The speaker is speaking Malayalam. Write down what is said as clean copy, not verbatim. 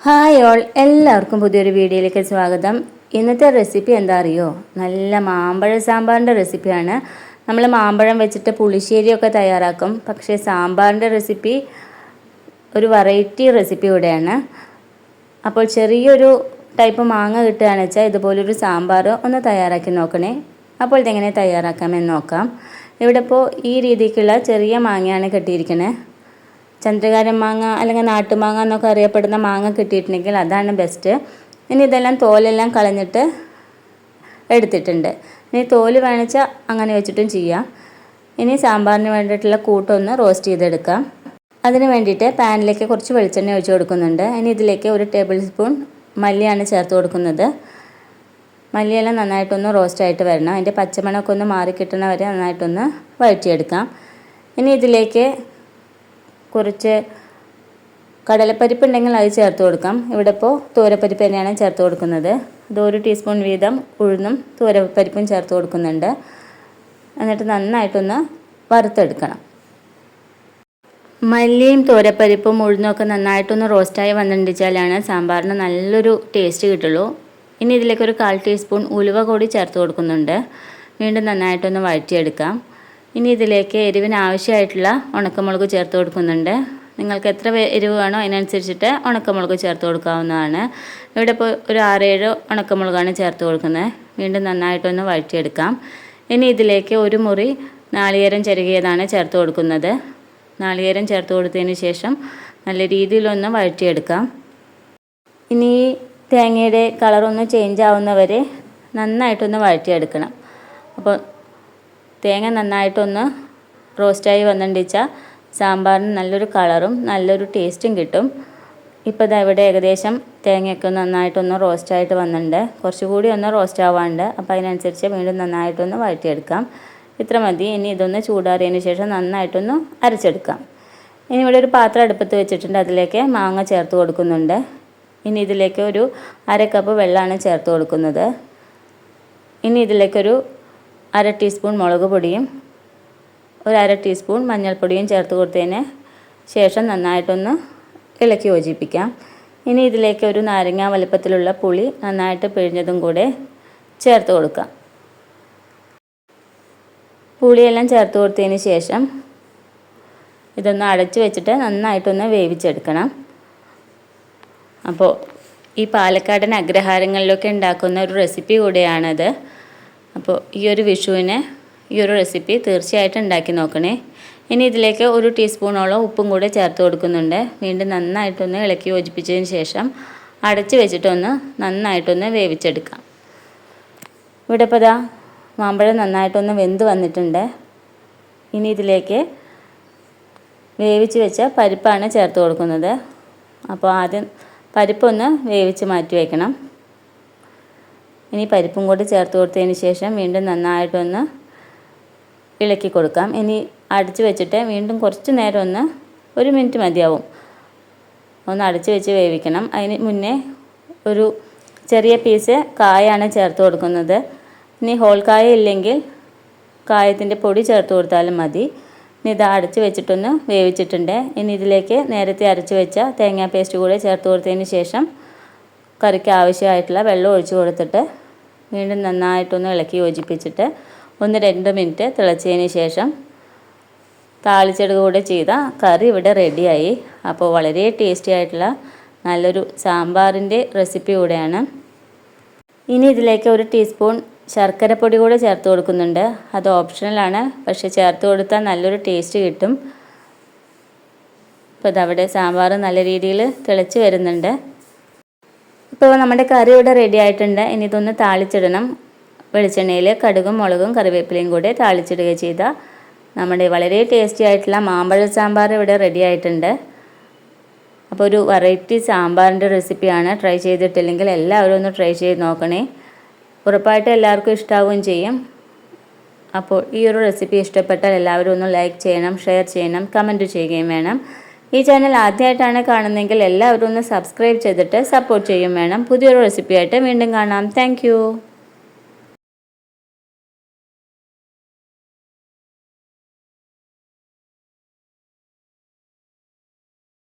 ഹായ് ഓൾ, എല്ലാവർക്കും പുതിയൊരു വീഡിയോയിലേക്ക് സ്വാഗതം. ഇന്നത്തെ റെസിപ്പി എന്താ അറിയോ? നല്ല മാമ്പഴ സാമ്പാറിൻ്റെ റെസിപ്പിയാണ്. നമ്മൾ മാമ്പഴം വെച്ചിട്ട് പുളിശ്ശേരിയൊക്കെ തയ്യാറാക്കും. പക്ഷേ സാമ്പാറിൻ്റെ റെസിപ്പി ഒരു വെറൈറ്റി റെസിപ്പി കൂടെയാണ്. അപ്പോൾ ചെറിയൊരു ടൈപ്പ് മാങ്ങ കിട്ടുകയാണെന്ന് വെച്ചാൽ ഇതുപോലൊരു സാമ്പാർ ഒന്ന് തയ്യാറാക്കി നോക്കണേ. അപ്പോൾ ഇതെങ്ങനെ തയ്യാറാക്കാമെന്ന് നോക്കാം. ഇവിടെ ഇപ്പോൾ ഈ രീതിക്കുള്ള ചെറിയ മാങ്ങയാണ് കിട്ടിയിരിക്കുന്നത്. ചന്ദ്രകാരൻ മാങ്ങ അല്ലെങ്കിൽ നാട്ടുമാങ്ങ എന്നൊക്കെ അറിയപ്പെടുന്ന മാങ്ങ കിട്ടിയിട്ടുണ്ടെങ്കിൽ അതാണ് ബെസ്റ്റ്. ഇനി ഇതെല്ലാം തോലെല്ലാം കളഞ്ഞിട്ട് എടുത്തിട്ടുണ്ട്. ഇനി തോല് വേണിച്ചാൽ അങ്ങനെ വെച്ചിട്ടും ചെയ്യാം. ഇനി സാമ്പാറിന് വേണ്ടിയിട്ടുള്ള കൂട്ടൊന്ന് റോസ്റ്റ് ചെയ്തെടുക്കാം. അതിന് വേണ്ടിയിട്ട് പാനിലേക്ക് കുറച്ച് വെളിച്ചെണ്ണ ഒഴിച്ച് കൊടുക്കുന്നുണ്ട്. ഇനി ഇതിലേക്ക് 1 ടേബിൾ സ്പൂൺ മല്ലിയാണ് ചേർത്ത് കൊടുക്കുന്നത്. മല്ലിയെല്ലാം നന്നായിട്ടൊന്ന് റോസ്റ്റായിട്ട് വരണം. അതിൻ്റെ പച്ചമണമൊക്കെ ഒന്ന് മാറി കിട്ടുന്ന വരെ നന്നായിട്ടൊന്ന് വഴറ്റിയെടുക്കാം. ഇനി ഇതിലേക്ക് കുറച്ച് കടലപ്പരിപ്പ് ഉണ്ടെങ്കിൽ അത് ചേർത്ത് കൊടുക്കാം. ഇവിടെ ഇപ്പോൾ തൂരപ്പരിപ്പ് തന്നെയാണ് ചേർത്ത് കൊടുക്കുന്നത്. ഇത് 1 ടീസ്പൂൺ വീതം ഉഴുന്നും തൂരപ്പരിപ്പും ചേർത്ത് കൊടുക്കുന്നുണ്ട്. എന്നിട്ട് നന്നായിട്ടൊന്ന് വറുത്തെടുക്കണം. മല്ലിയും തൂരപ്പരിപ്പും ഉഴുന്നും ഒക്കെ നന്നായിട്ടൊന്ന് റോസ്റ്റായി വന്നിട്ടുണ്ടെച്ചാലാണ് സാമ്പാറിന് നല്ലൊരു ടേസ്റ്റ് കിട്ടുള്ളൂ. ഇനി ഇതിലേക്ക് 1/4 ടീസ്പൂൺ ഉലുവ കൂടി ചേർത്ത് കൊടുക്കുന്നുണ്ട്. വീണ്ടും നന്നായിട്ടൊന്ന് വഴറ്റിയെടുക്കാം. ഇനി ഇതിലേക്ക് എരിവിന് ആവശ്യമായിട്ടുള്ള ഉണക്കമുളക് ചേർത്ത് കൊടുക്കുന്നുണ്ട്. നിങ്ങൾക്ക് എത്ര എരിവ് വേണോ അതിനനുസരിച്ചിട്ട് ഉണക്കമുളക് ചേർത്ത് കൊടുക്കാവുന്നതാണ്. ഇവിടെ ഇപ്പോൾ ഒരു 6-7 ഉണക്കമുളകാണ് ചേർത്ത് കൊടുക്കുന്നത്. വീണ്ടും നന്നായിട്ടൊന്ന് വഴറ്റിയെടുക്കാം. ഇനി ഇതിലേക്ക് 1 മുറി നാളികേരം ചിരകിയതാണ് ചേർത്ത് കൊടുക്കുന്നത്. നാളികേരം ചേർത്ത് കൊടുത്തതിന് ശേഷം നല്ല രീതിയിലൊന്ന് വഴറ്റിയെടുക്കാം. ഇനി തേങ്ങയുടെ കളറൊന്ന് ചേഞ്ച് ആവുന്നവരെ നന്നായിട്ടൊന്ന് വഴറ്റിയെടുക്കണം. അപ്പോൾ തേങ്ങ നന്നായിട്ടൊന്ന് റോസ്റ്റായി വന്നിട്ടുണ്ടെച്ചാൽ സാമ്പാറിന് നല്ലൊരു കളറും നല്ലൊരു ടേസ്റ്റും കിട്ടും. ഇപ്പോൾ ഇതാ ഇവിടെ ഏകദേശം തേങ്ങയൊക്കെ നന്നായിട്ടൊന്ന് റോസ്റ്റായിട്ട് വന്നിട്ടുണ്ട്. കുറച്ചുകൂടി ഒന്ന് റോസ്റ്റ് ആവാണ്ട്. അപ്പോൾ അതിനനുസരിച്ച് വീണ്ടും നന്നായിട്ടൊന്ന് വഴറ്റിയെടുക്കാം. ഇത്ര മതി. ഇനി ഇതൊന്ന് ചൂടാറിയതിന് ശേഷം നന്നായിട്ടൊന്ന് അരച്ചെടുക്കാം. ഇനി ഇവിടെ ഒരു പാത്രം അടുപ്പത്ത് വെച്ചിട്ടുണ്ട്. അതിലേക്ക് മാങ്ങ ചേർത്ത് കൊടുക്കുന്നുണ്ട്. ഇനി ഇതിലേക്ക് 1/2 കപ്പ് വെള്ളമാണ് ചേർത്ത് കൊടുക്കുന്നത്. ഇനി ഇതിലേക്കൊരു 1/2 ടീസ്പൂൺ മുളക് പൊടിയും 1/2 ടീസ്പൂൺ മഞ്ഞൾപ്പൊടിയും ചേർത്ത് കൊടുത്തതിന് ശേഷം നന്നായിട്ടൊന്ന് ഇളക്കി യോജിപ്പിക്കാം. ഇനി ഇതിലേക്ക് 1 നാരങ്ങ വലുപ്പത്തിലുള്ള പുളി നന്നായിട്ട് പിഴിഞ്ഞതും കൂടെ ചേർത്ത് കൊടുക്കാം. പുളിയെല്ലാം ചേർത്ത് കൊടുത്തതിന് ശേഷം ഇതൊന്ന് അടച്ച് വെച്ചിട്ട് നന്നായിട്ടൊന്ന് വേവിച്ചെടുക്കണം. അപ്പോൾ ഈ പാലക്കാടൻ അഗ്രഹാരങ്ങളിലൊക്കെ ഉണ്ടാക്കുന്ന ഒരു റെസിപ്പി കൂടെയാണത്. അപ്പോൾ ഈ ഒരു വിഷുവിന് ഈ ഒരു റെസിപ്പി തീർച്ചയായിട്ടും ഉണ്ടാക്കി നോക്കണേ. ഇനി ഇതിലേക്ക് 1 ടീസ്പൂണോളം ഉപ്പും കൂടെ ചേർത്ത് കൊടുക്കുന്നുണ്ട്. വീണ്ടും നന്നായിട്ടൊന്ന് ഇളക്കി യോജിപ്പിച്ചതിന് ശേഷം അടച്ച് വെച്ചിട്ടൊന്ന് നന്നായിട്ടൊന്ന് വേവിച്ചെടുക്കാം. ഇവിടെ ഇപ്പോൾ ദാ മാമ്പഴം നന്നായിട്ടൊന്ന് വെന്ത് വന്നിട്ടുണ്ട്. ഇനി ഇതിലേക്ക് വേവിച്ച് വെച്ച പരിപ്പാണ് ചേർത്ത് കൊടുക്കുന്നത്. അപ്പോൾ ആദ്യം പരിപ്പൊന്ന് വേവിച്ച് മാറ്റി വയ്ക്കണം. ഇനി പരിപ്പും കൂടി ചേർത്ത് കൊടുത്തതിന് ശേഷം വീണ്ടും നന്നായിട്ടൊന്ന് ഇളക്കി കൊടുക്കാം. ഇനി അടച്ച് വെച്ചിട്ട് വീണ്ടും കുറച്ച് നേരം 1 മിനിറ്റ് മതിയാവും ഒന്ന് അടച്ച് വെച്ച് വേവിക്കണം. അതിന് മുന്നേ ഒരു ചെറിയ പീസ് കായാണ് ചേർത്ത് കൊടുക്കുന്നത്. ഇനി ഹോൾ കായ ഇല്ലെങ്കിൽ കായത്തിൻ്റെ പൊടി ചേർത്ത് കൊടുത്താലും മതി. ഇനി ഇത് അടച്ച് വെച്ചിട്ടൊന്ന് വേവിച്ചിട്ടുണ്ട്. ഇനി ഇതിലേക്ക് നേരത്തെ അരച്ച് വെച്ച തേങ്ങാ പേസ്റ്റ് കൂടെ ചേർത്ത് കൊടുത്തതിന് ശേഷം കറിക്ക് ആവശ്യമായിട്ടുള്ള വെള്ളം ഒഴിച്ച് കൊടുത്തിട്ട് വീണ്ടും നന്നായിട്ടൊന്ന് ഇളക്കി യോജിപ്പിച്ചിട്ട് 1-2 മിനിറ്റ് തിളച്ചതിന് ശേഷം താളിച്ചെടുക്കുക കൂടെ ചെയ്ത കറി ഇവിടെ റെഡിയായി. അപ്പോൾ വളരെ ടേസ്റ്റി ആയിട്ടുള്ള നല്ലൊരു സാമ്പാറിൻ്റെ റെസിപ്പി കൂടെയാണ്. ഇനി ഇതിലേക്ക് 1 ടീസ്പൂൺ ശർക്കരപ്പൊടി കൂടെ ചേർത്ത് കൊടുക്കുന്നുണ്ട്. അത് ഓപ്ഷണലാണ്, പക്ഷേ ചേർത്ത് കൊടുത്താൽ നല്ലൊരു ടേസ്റ്റ് കിട്ടും. അപ്പോൾ ഇതവിടെ സാമ്പാർ നല്ല രീതിയിൽ തിളച്ച് വരുന്നുണ്ട്. ഇപ്പോൾ നമ്മുടെ കറി ഇവിടെ റെഡി ആയിട്ടുണ്ട്. ഇനി ഇതൊന്ന് താളിച്ചിടണം. വെളിച്ചെണ്ണയിൽ കടുകും മുളകും കറിവേപ്പിലയും കൂടെ താളിച്ചിടുക ചെയ്താൽ നമ്മുടെ വളരെ ടേസ്റ്റി ആയിട്ടുള്ള മാമ്പഴ സാമ്പാർ ഇവിടെ റെഡി ആയിട്ടുണ്ട്. അപ്പോൾ ഒരു വെറൈറ്റി സാമ്പാറിൻ്റെ റെസിപ്പിയാണ്. ട്രൈ ചെയ്തിട്ടില്ലെങ്കിൽ എല്ലാവരും ഒന്ന് ട്രൈ ചെയ്ത് നോക്കണേ. ഉറപ്പായിട്ടും എല്ലാവർക്കും ഇഷ്ടാവുകയും ചെയ്യും. അപ്പോൾ ഈ ഒരു റെസിപ്പി ഇഷ്ടപ്പെട്ടാൽ എല്ലാവരും ഒന്ന് ലൈക്ക് ചെയ്യണം, ഷെയർ ചെയ്യണം, കമൻറ്റ് ചെയ്യുകയും വേണം. ഈ ചാനൽ ആദ്യമായിട്ടാണ് കാണുന്നതെങ്കിൽ എല്ലാവരും ഒന്ന് സബ്സ്ക്രൈബ് ചെയ്തിട്ട് സപ്പോർട്ട് ചെയ്യും വേണം. പുതിയൊരു റെസിപ്പിയായിട്ട് വീണ്ടും കാണാം. താങ്ക്